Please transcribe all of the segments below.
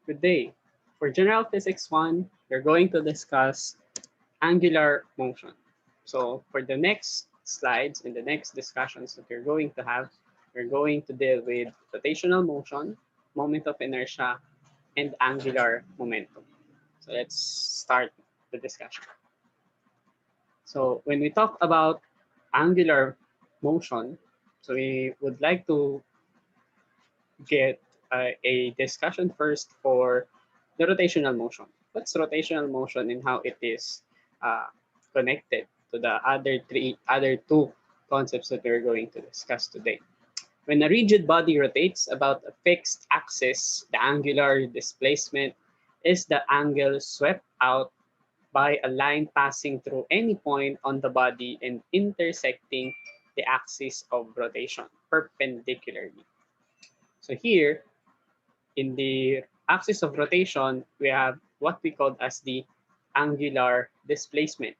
Good day. For General Physics 1, we're going to discuss angular motion. So for the next slides and the next discussions that we're going to have, we're going to deal with rotational motion, moment of inertia, and angular momentum. So let's start the discussion. So when we talk about angular motion, so we would like to get a discussion first for the rotational motion. What's rotational motion and how it is uh, connected to the other two concepts that we're going to discuss today. When a rigid body rotates about a fixed axis, the angular displacement is the angle swept out by a line passing through any point on the body and intersecting the axis of rotation perpendicularly. So here, in the axis of rotation, we have what we call as the angular displacement.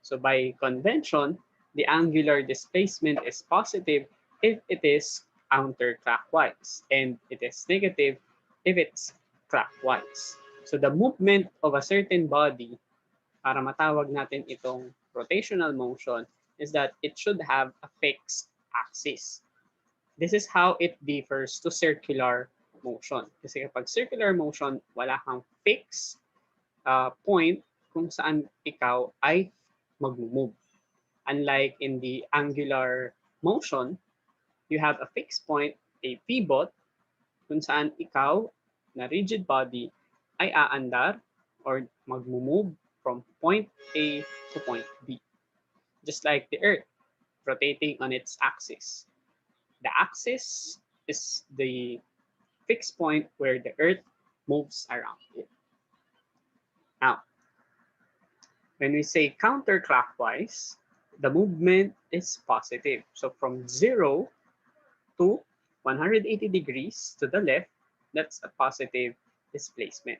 So by convention, the angular displacement is positive if it is counterclockwise, and it is negative if it's clockwise. So the movement of a certain body, para matawag natin itong rotational motion, is that it should have a fixed axis. This is how it differs to circular motion. Kasi kapag circular motion, wala kang fixed point kung saan ikaw ay mag-move. Unlike in the angular motion, you have a fixed point, a pivot, kung saan ikaw na rigid body ay aandar or mag-move from point A to point B. Just like the Earth rotating on its axis. The axis is the fixed point where the Earth moves around it. Now, when we say counterclockwise, the movement is positive. So from 0 to 180 degrees to the left, that's a positive displacement.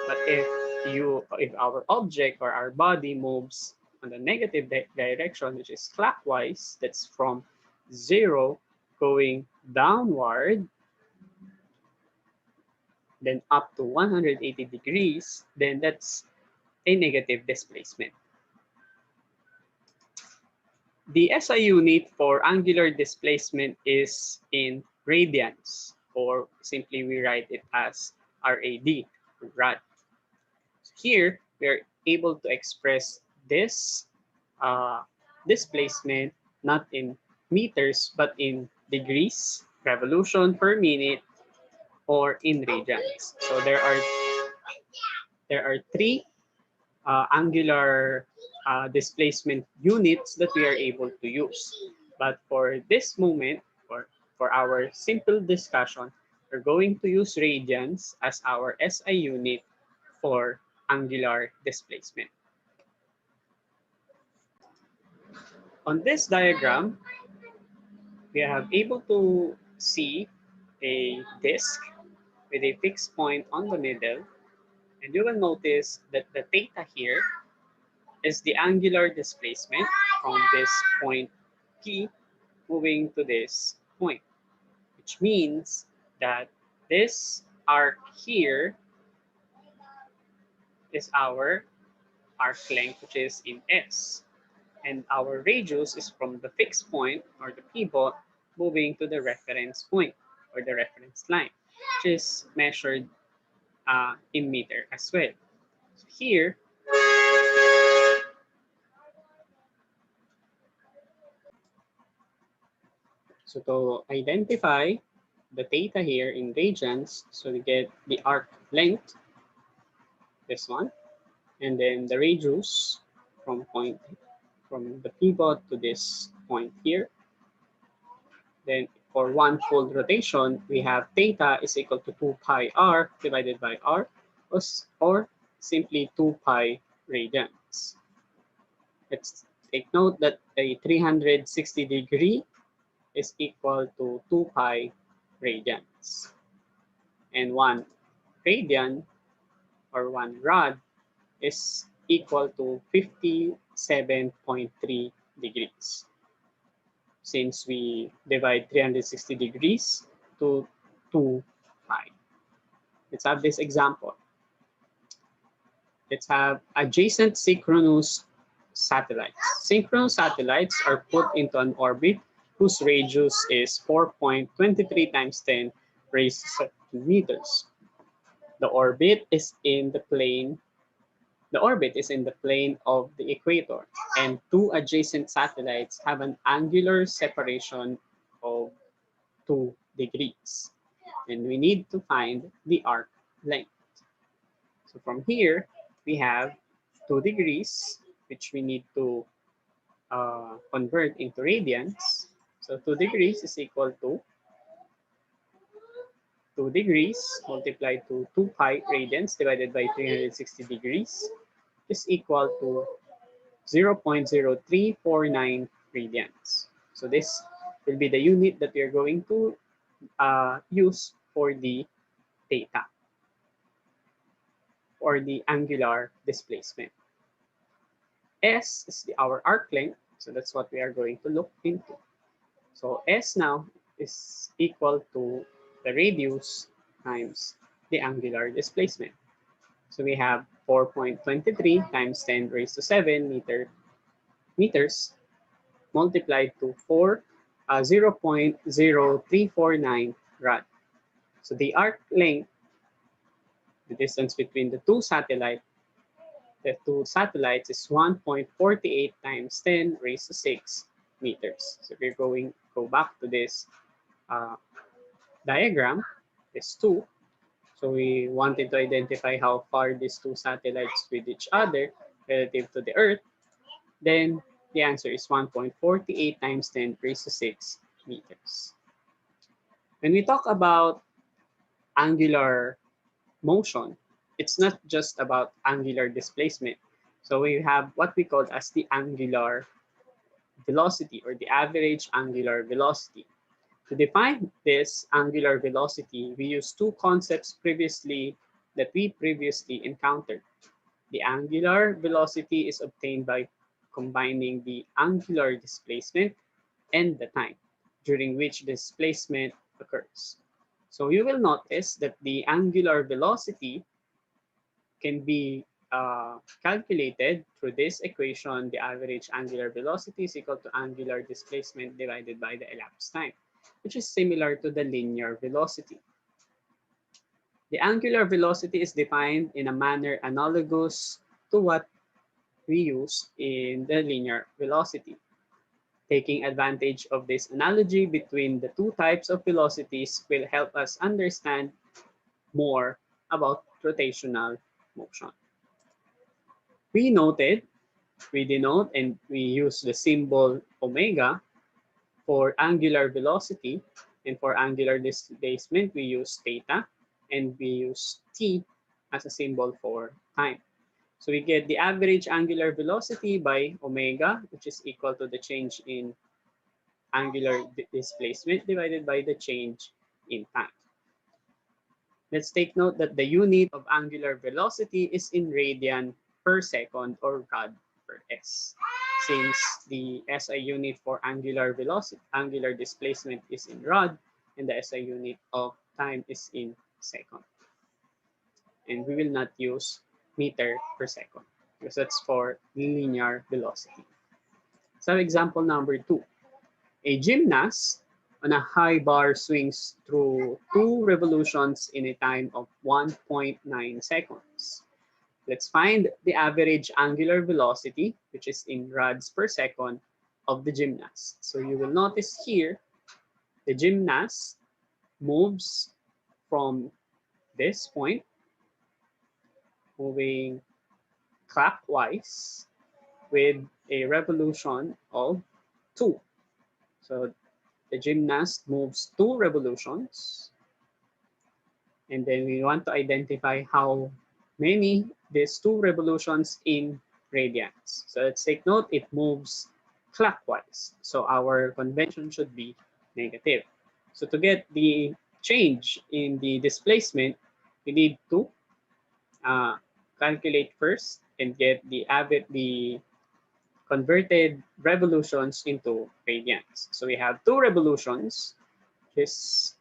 But if our object or our body moves on the negative direction, which is clockwise, that's from 0 going downward, then up to 180 degrees, then that's a negative displacement. The SI unit for angular displacement is in radians, or simply we write it as RAD, rad. Here, we are able to express this displacement not in meters, but in degrees, revolution per minute, or in radians. So there are three angular displacement units that we are able to use. But for this moment, for our simple discussion, we're going to use radians as our SI unit for angular displacement. On this diagram, we have able to see a disk with a fixed point on the middle, and you will notice that the theta here is the angular displacement from this point P moving to this point, which means that this arc here is our arc length, which is in S. And our radius is from the fixed point or the pivot moving to the reference point or the reference line, which is measured in meter as well. So here, so to identify the theta here in radians, so we get the arc length, this one, and then the radius from the pivot to this point here. Then for one full rotation, we have theta is equal to 2 pi r divided by r, or simply 2 pi radians. Let's take note that a 360 degree is equal to 2 pi radians. And 1 radian or 1 rad is equal to 57.3 degrees. Since we divide 360 degrees to 2 pi. Let's have this example. Let's have adjacent synchronous satellites. Synchronous satellites are put into an orbit whose radius is 4.23 times 10 raised to 7 meters. The orbit is in the plane. The orbit is in the plane of the equator, and two adjacent satellites have an angular separation of 2 degrees. And we need to find the arc length. So from here, we have 2 degrees, which we need to convert into radians. So 2 degrees is equal to 2 degrees multiplied to 2 pi radians divided by 360 degrees is equal to 0.0349 radians. So this will be the unit that we are going to use for the theta, or the angular displacement. S is our arc length, so that's what we are going to look into. So S now is equal to the radius times the angular displacement. So we have 4.23 times 10 raised to 7 meters multiplied to 0.0349 rad. So the arc length, the distance between the two satellites is 1.48 times 10 raised to 6 meters. So we're going to go back to this diagram, this 2. So we wanted to identify how far these two satellites with each other relative to the Earth. Then the answer is 1.48 times 10 raised to 6 meters. When we talk about angular motion, it's not just about angular displacement. So we have what we call as the angular velocity, or the average angular velocity. To define this angular velocity, we use two concepts that we previously encountered. The angular velocity is obtained by combining the angular displacement and the time during which displacement occurs. So you will notice that the angular velocity can be calculated through this equation. The average angular velocity is equal to angular displacement divided by the elapsed time, which is similar to the linear velocity. The angular velocity is defined in a manner analogous to what we use in the linear velocity. Taking advantage of this analogy between the two types of velocities will help us understand more about rotational motion. We denote, and we use the symbol omega for angular velocity, and for angular displacement, we use theta, and we use t as a symbol for time. So we get the average angular velocity by omega, which is equal to the change in angular displacement divided by the change in time. Let's take note that the unit of angular velocity is in radian per second, or rad per s. Since the SI unit for angular velocity, angular displacement is in rad, and the SI unit of time is in second. And we will not use meter per second because that's for linear velocity. So example number 2. A gymnast on a high bar swings through 2 revolutions in a time of 1.9 seconds. Let's find the average angular velocity, which is in rads per second, of the gymnast. So you will notice here, the gymnast moves from this point, moving clockwise with a revolution of 2. So the gymnast moves 2 revolutions, and then we want to identify how many these 2 revolutions in radians. So let's take note, it moves clockwise. So our convention should be negative. So to get the change in the displacement, we need to calculate first and get the converted revolutions into radians. So we have 2 revolutions, just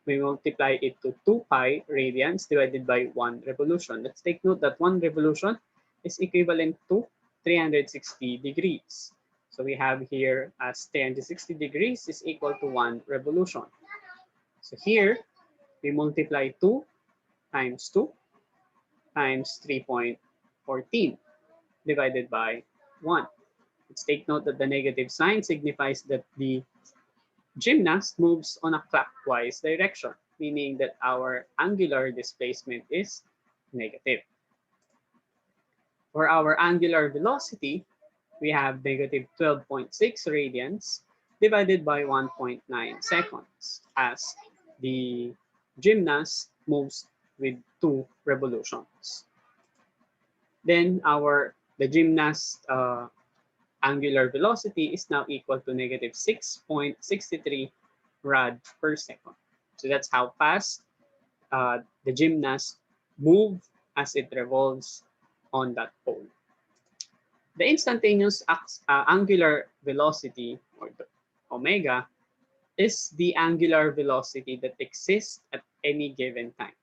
we multiply it to 2 pi radians divided by 1 revolution. Let's take note that 1 revolution is equivalent to 360 degrees. So we have here as 360 degrees is equal to 1 revolution. So here, we multiply 2 times 2 times 3.14 divided by 1. Let's take note that the negative sign signifies that the gymnast moves on a clockwise direction, meaning that our angular displacement is negative. For our angular velocity, we have negative 12.6 radians divided by 1.9 seconds as the gymnast moves with 2 revolutions. Then the gymnast angular velocity is now equal to negative 6.63 rad per second. So that's how fast the gymnast move as it revolves on that pole. The instantaneous angular velocity, or the omega, is the angular velocity that exists at any given time.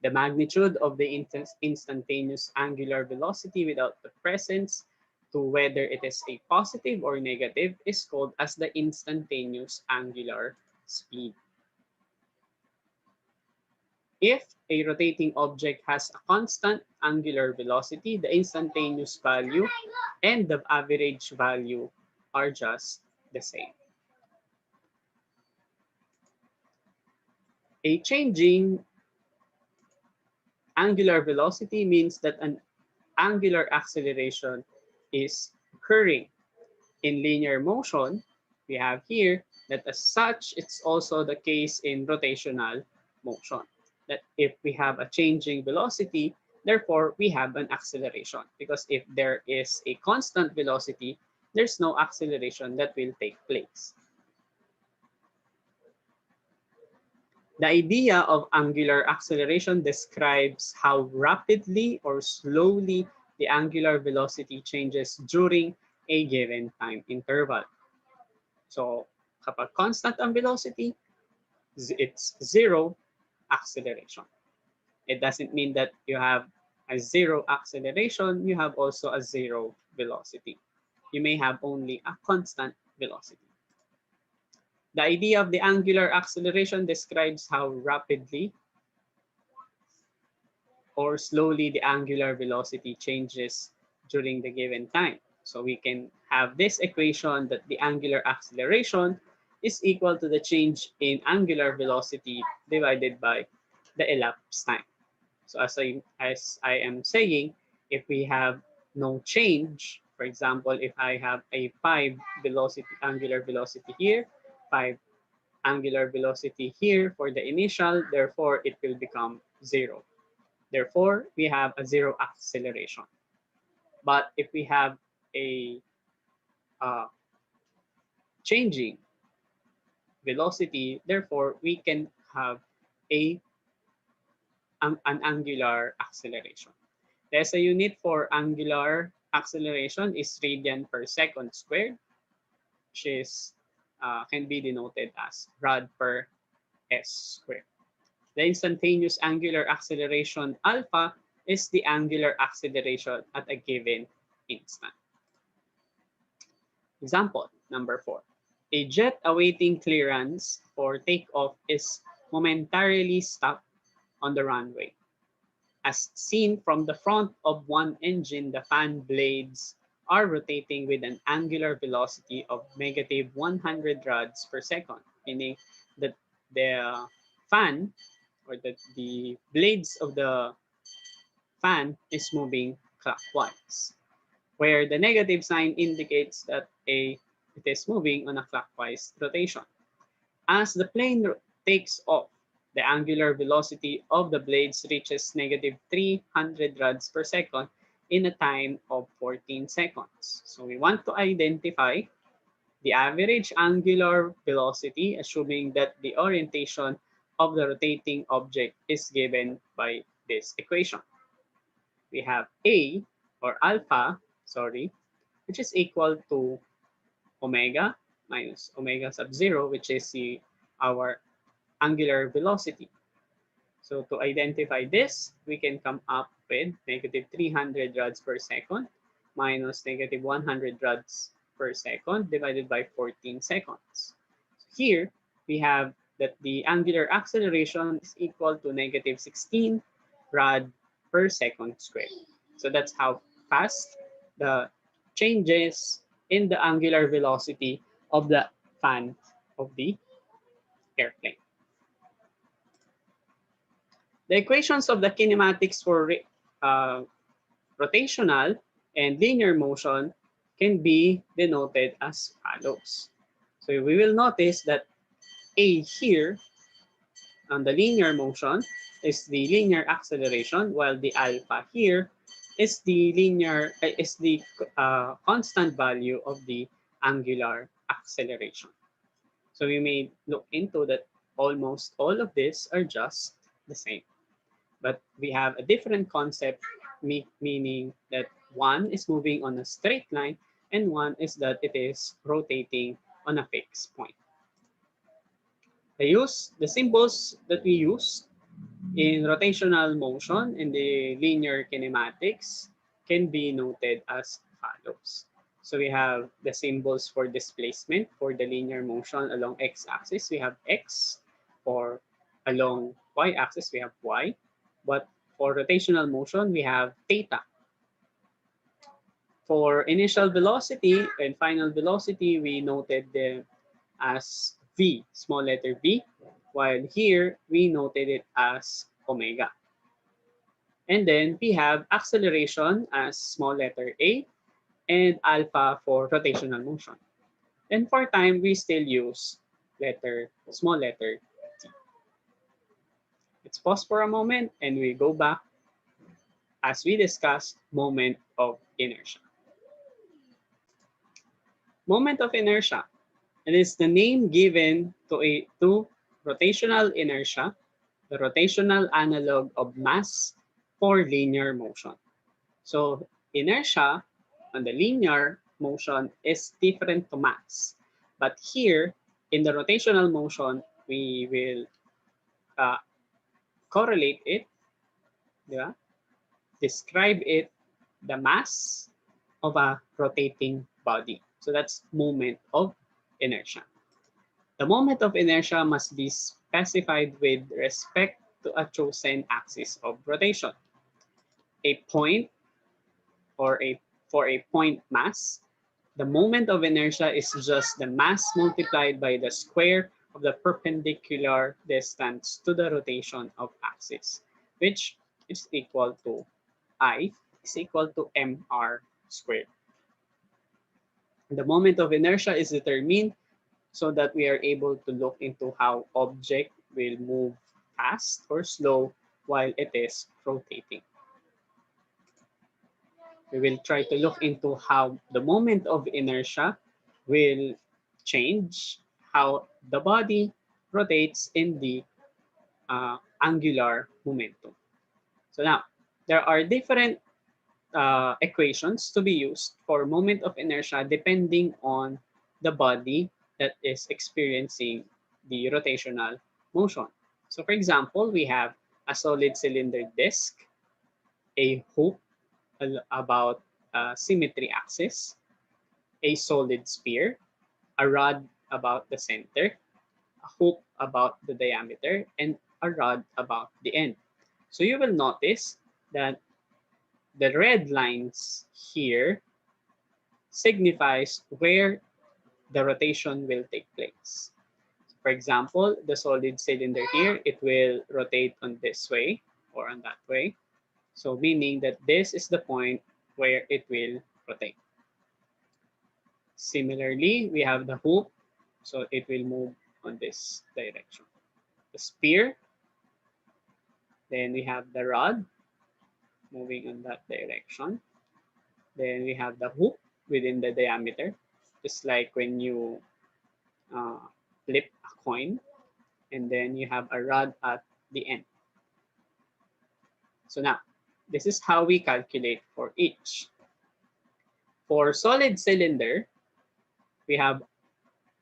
The magnitude of the instantaneous angular velocity without the presence to whether it is a positive or negative is called as the instantaneous angular speed. If a rotating object has a constant angular velocity, the instantaneous value and the average value are just the same. A changing angular velocity means that an angular acceleration is occurring. In linear motion, we have here that as such, it's also the case in rotational motion. That if we have a changing velocity, therefore we have an acceleration. Because if there is a constant velocity, there's no acceleration that will take place. The idea of angular acceleration describes how rapidly or slowly the angular velocity changes during a given time interval. So kapag constant ang velocity, it's zero acceleration. It doesn't mean that you have a zero acceleration, you have also a zero velocity. You may have only a constant velocity. The idea of the angular acceleration describes how rapidly or slowly the angular velocity changes during the given time. So we can have this equation that the angular acceleration is equal to the change in angular velocity divided by the elapsed time. So as I am saying, if we have no change, for example, if I have a 5 angular velocity here, 5 angular velocity here for the initial, therefore it will become 0. Therefore, we have a zero acceleration. But if we have a changing velocity, therefore we can have an angular acceleration. The SI unit for angular acceleration is radian per second squared, which is can be denoted as rad per s squared. The instantaneous angular acceleration alpha is the angular acceleration at a given instant. Example number 4. A jet awaiting clearance for takeoff is momentarily stopped on the runway. As seen from the front of one engine, the fan blades are rotating with an angular velocity of negative 100 rods per second, meaning that the fan or the blades of the fan is moving clockwise, where the negative sign indicates that it is moving on a clockwise rotation. As the plane takes off, the angular velocity of the blades reaches negative 300 rods per second in a time of 14 seconds. So we want to identify the average angular velocity, assuming that the orientation of the rotating object is given by this equation. We have A or alpha, which is equal to omega minus omega sub 0, which is our angular velocity. So to identify this, we can come up with negative 300 rods per second minus negative 100 rods per second divided by 14 seconds. Here, we have that the angular acceleration is equal to negative 16 rod per second squared. So that's how fast the changes in the angular velocity of the fan of the airplane. The equations of the kinematics for uh, rotational and linear motion can be denoted as follows. So we will notice that A here on the linear motion is the linear acceleration, while the alpha here is the constant value of the angular acceleration. So we may look into that almost all of this are just the same. But we have a different concept, meaning that one is moving on a straight line and one is that it is rotating on a fixed point. The symbols that we use in rotational motion in the linear kinematics can be noted as follows. So we have the symbols for displacement for the linear motion along x-axis. We have x. For along y-axis, we have y. But for rotational motion, we have theta. For initial velocity and final velocity, we noted them as v, small letter v, while here we noted it as omega. And then we have acceleration as small letter a and alpha for rotational motion. And for time, we still use small letter t. Let's pause for a moment and we go back as we discuss moment of inertia. Moment of inertia. It is the name given to rotational inertia, the rotational analog of mass for linear motion. So inertia on the linear motion is different to mass. But here, in the rotational motion, we will correlate it, yeah, describe it, the mass of a rotating body. So that's moment of inertia. The moment of inertia must be specified with respect to a chosen axis of rotation. A point or for a point mass, the moment of inertia is just the mass multiplied by the square of the perpendicular distance to the rotation of axis, which is equal to I is equal to mr squared. The moment of inertia is determined so that we are able to look into how object will move fast or slow while it is rotating. We will try to look into how the moment of inertia will change how the body rotates in the angular momentum. So now, there are different equations to be used for moment of inertia depending on the body that is experiencing the rotational motion. So for example, we have a solid cylinder disc, a hoop about symmetry axis, a solid sphere, a rod about the center, a hoop about the diameter, and a rod about the end. So you will notice that the red lines here signifies where the rotation will take place. For example, the solid cylinder here, it will rotate on this way or on that way. So meaning that this is the point where it will rotate. Similarly, we have the hoop, so it will move on this direction. The sphere, then we have the rod moving in that direction. Then we have the hoop within the diameter, just like when you flip a coin, and then you have a rod at the end. So now, this is how we calculate for each. For solid cylinder, we have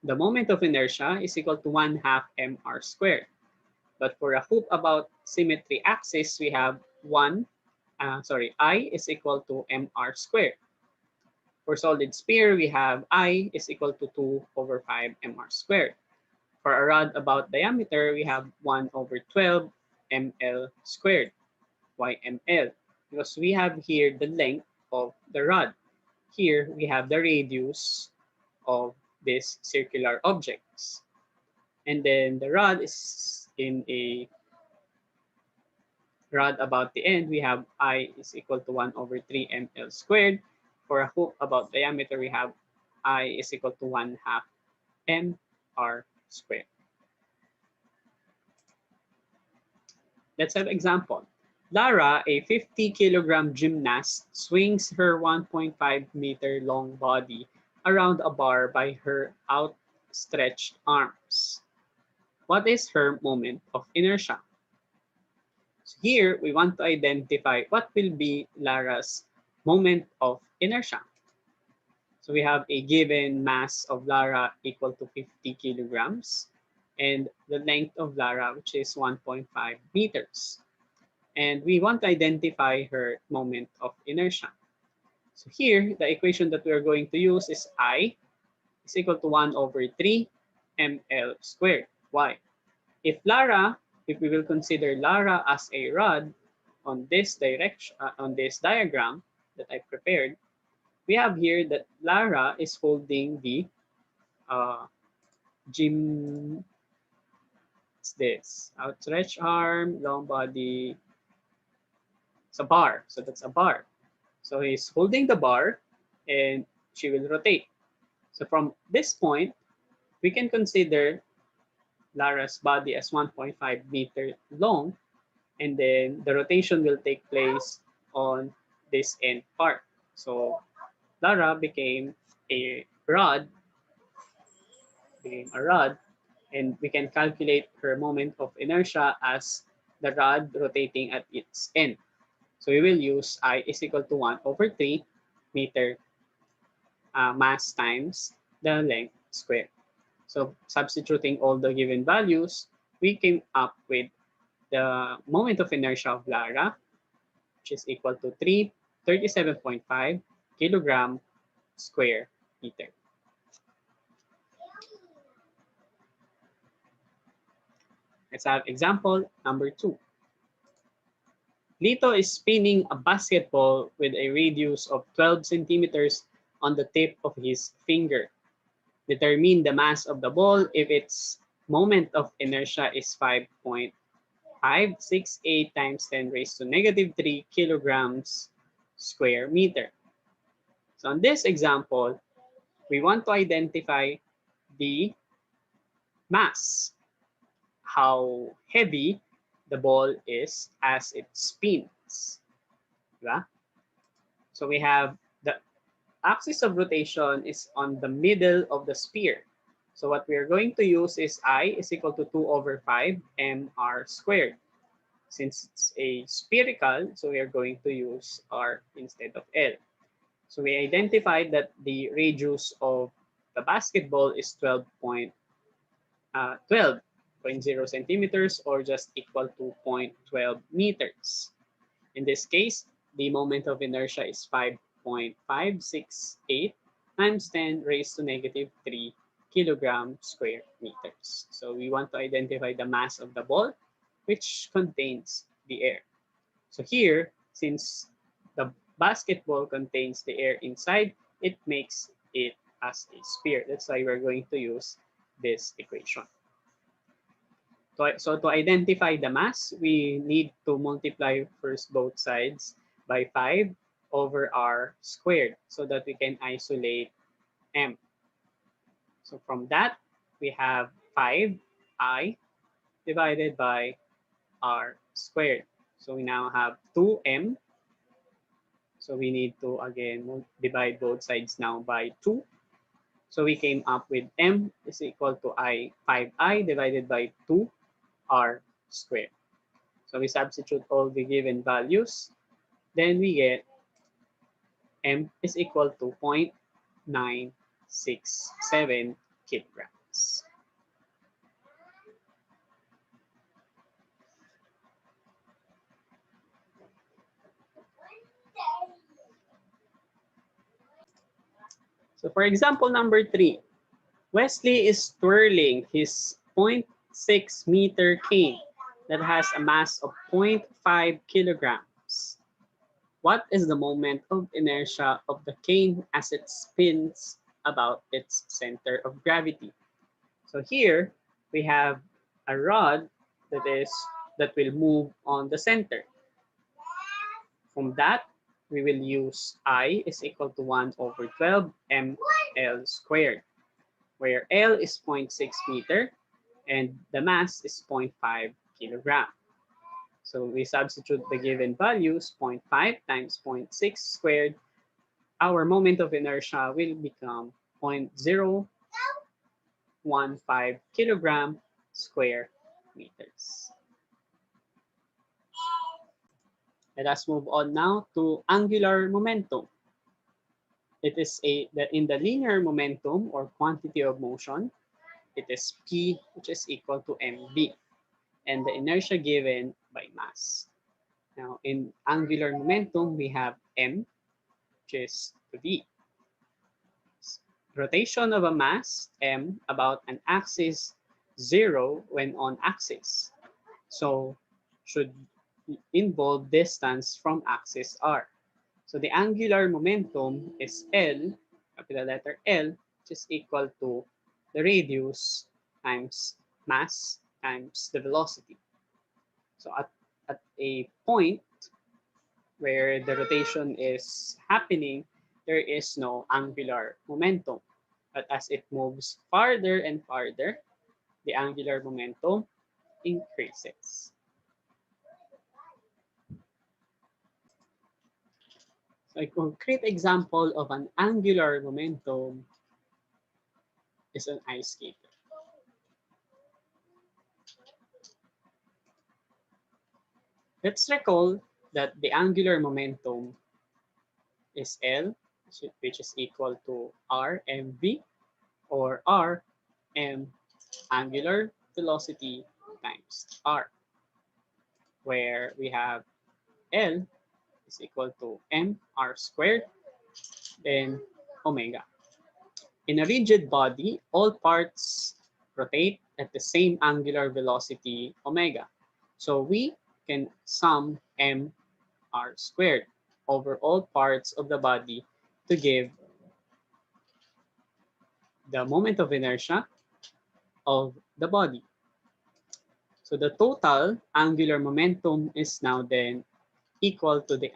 the moment of inertia is equal to 1/2 mr squared. But for a hoop about symmetry axis, we have I is equal to mr squared. For solid sphere, we have I is equal to 2 over 5 mr squared. For a rod about diameter, we have 1 over 12 ml squared. Why ml? Because we have here the length of the rod. Here, we have the radius of these circular objects. And then the rod is in a rod about the end, we have I is equal to 1 over 3 ml squared. For a hoop about diameter, we have I is equal to 1 half mr squared. Let's have example. Lara, a 50-kilogram gymnast, swings her 1.5-meter long body around a bar by her outstretched arms. What is her moment of inertia? So here, we want to identify what will be Lara's moment of inertia. So we have a given mass of Lara equal to 50 kilograms and the length of Lara, which is 1.5 meters. And we want to identify her moment of inertia. So here, the equation that we're going to use is I is equal to 1 over 3 ml squared. Why? If we will consider Lara as a rod on this direction, on this diagram that I prepared, we have here that Lara is holding the gym. It's this outstretched arm, long body. It's a bar, so that's a bar. So he's holding the bar, and she will rotate. So from this point, we can consider Lara's body as 1.5 meter long, and then the rotation will take place on this end part. So Lara became a rod, and we can calculate her moment of inertia as the rod rotating at its end. So we will use I is equal to 1 over 3 meter mass times the length squared. So substituting all the given values, we came up with the moment of inertia of Lara, which is equal to 37.5 kilogram square meter. Let's have example number 2. Lito is spinning a basketball with a radius of 12 centimeters on the tip of his finger. Determine the mass of the ball if its moment of inertia is 5.568 times 10 raised to negative 3 kilograms square meter. So in this example, we want to identify the mass, how heavy the ball is as it spins. Diba? So we have the axis of rotation is on the middle of the sphere. So what we are going to use is I is equal to 2 over 5 mr squared. Since it's a spherical, so we are going to use r instead of L. So we identified that the radius of the basketball is 12.0 centimeters, or just equal to 0.12 meters. In this case, the moment of inertia is 5.568 times 10 raised to negative 3 kilogram square meters. So we want to identify the mass of the ball, which contains the air. So here, since the basketball contains the air inside, it makes it as a sphere. That's why we're going to use this equation. So to identify the mass, we need to multiply first both sides by 5 over r squared so that we can isolate m. So from that, we have 5i divided by r squared. So we now have 2m. So we need to, again, divide both sides now by 2. So we came up with m is equal to 5i divided by 2r squared. So we substitute all the given values. Then we get m is equal to 0.967 kilograms. So for example number 3, Wesley is twirling his 0.6 meter cane that has a mass of 0.5 kilograms. What is the moment of inertia of the cane as it spins about its center of gravity? So here we have a rod that will move on the center. From that, we will use I is equal to 1 over 12 ml squared, where L is 0.6 meter and the mass is 0.5 kilogram. So we substitute the given values, 0.5 times 0.6 squared. Our moment of inertia will become 0.015 kilogram square meters. Let us move on now to angular momentum. It is in the linear momentum or quantity of motion, it is P, which is equal to mv, and the inertia given by mass. Now, in angular momentum, we have m, which is v. Rotation of a mass, m, about an axis, 0 when on axis. So, should involve distance from axis r. So the angular momentum is L, capital letter L, which is equal to the radius times mass times the velocity. So at a point where the rotation is happening, there is no angular momentum. But as it moves farther and farther, the angular momentum increases. So a concrete example of an angular momentum is an ice skater. Let's recall that the angular momentum is L, which is equal to R mv, or R m angular velocity times R, where we have L is equal to m r squared, then omega. In a rigid body, all parts rotate at the same angular velocity omega. So we can sum m r squared over all parts of the body to give the moment of inertia of the body. So the total angular momentum is now then equal to the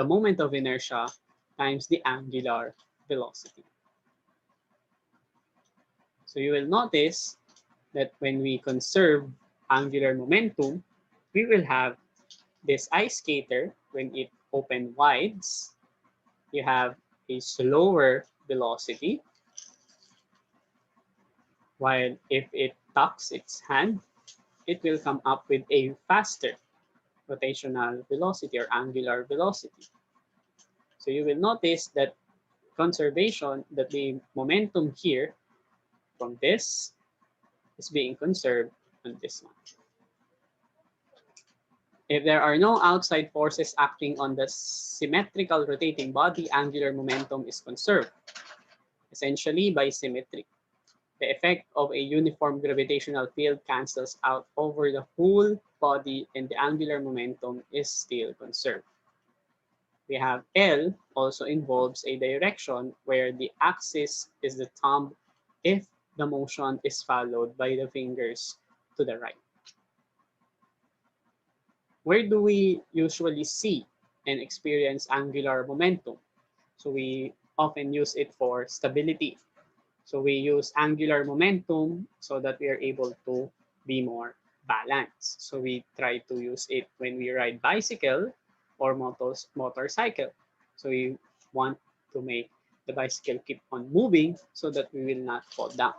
moment of inertia times the angular velocity. So you will notice that when we conserve angular momentum, we will have this ice skater when it open wides, you have a slower velocity, while if it tucks its hand, it will come up with a faster rotational velocity or angular velocity. So you will notice that the momentum here from this is being conserved on this one. If there are no outside forces acting on the symmetrical rotating body, angular momentum is conserved, essentially by symmetry. The effect of a uniform gravitational field cancels out over the whole body and the angular momentum is still conserved. We have L also involves a direction where the axis is the thumb if the motion is followed by the fingers to the right. Where do we usually see and experience angular momentum? So we often use it for stability. So we use angular momentum so that we are able to be more balanced. So we try to use it when we ride bicycle or motorcycle. So we want to make the bicycle keep on moving so that we will not fall down.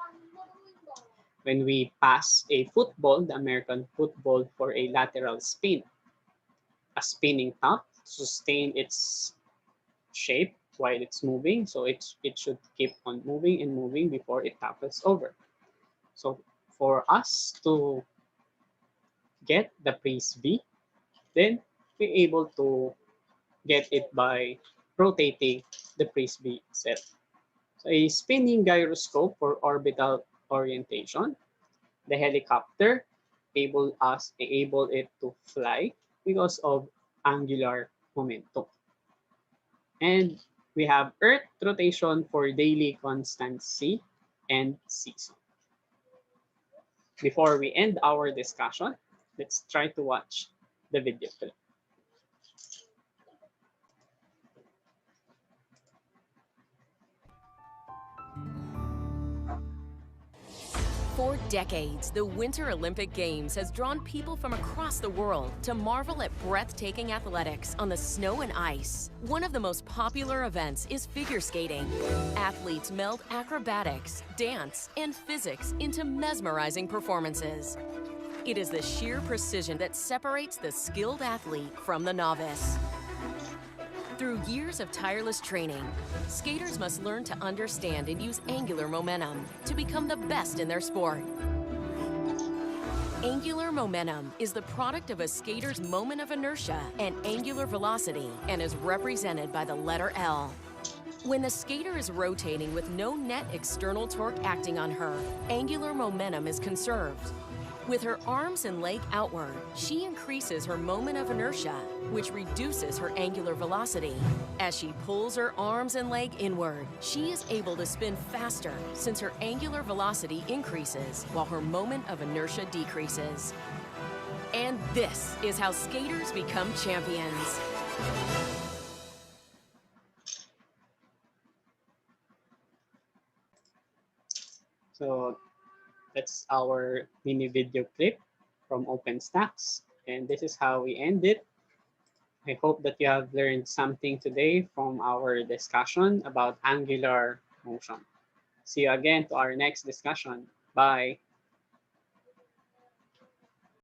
When we pass a football, the American football, for a lateral spin, a spinning top to sustain its shape while it's moving. So it should keep on moving and moving before it topples over. So for us to get the praise V, then we're able to get it by rotating the praise V itself. So a spinning gyroscope for orbital orientation. The helicopter able it to fly because of angular momentum. And we have Earth rotation for daily constancy and season. Before we end our discussion, let's try to watch the video clip. For decades, the Winter Olympic Games has drawn people from across the world to marvel at breathtaking athletics on the snow and ice. One of the most popular events is figure skating. Athletes meld acrobatics, dance, and physics into mesmerizing performances. It is the sheer precision that separates the skilled athlete from the novice. Through years of tireless training, skaters must learn to understand and use angular momentum to become the best in their sport. Angular momentum is the product of a skater's moment of inertia and angular velocity and is represented by the letter L. When the skater is rotating with no net external torque acting on her, angular momentum is conserved. With her arms and leg outward, she increases her moment of inertia, which reduces her angular velocity. As she pulls her arms and leg inward, she is able to spin faster since her angular velocity increases while her moment of inertia decreases. And this is how skaters become champions. So that's our mini video clip from OpenStax. And this is how we end it. I hope that you have learned something today from our discussion about angular motion. See you again to our next discussion. Bye.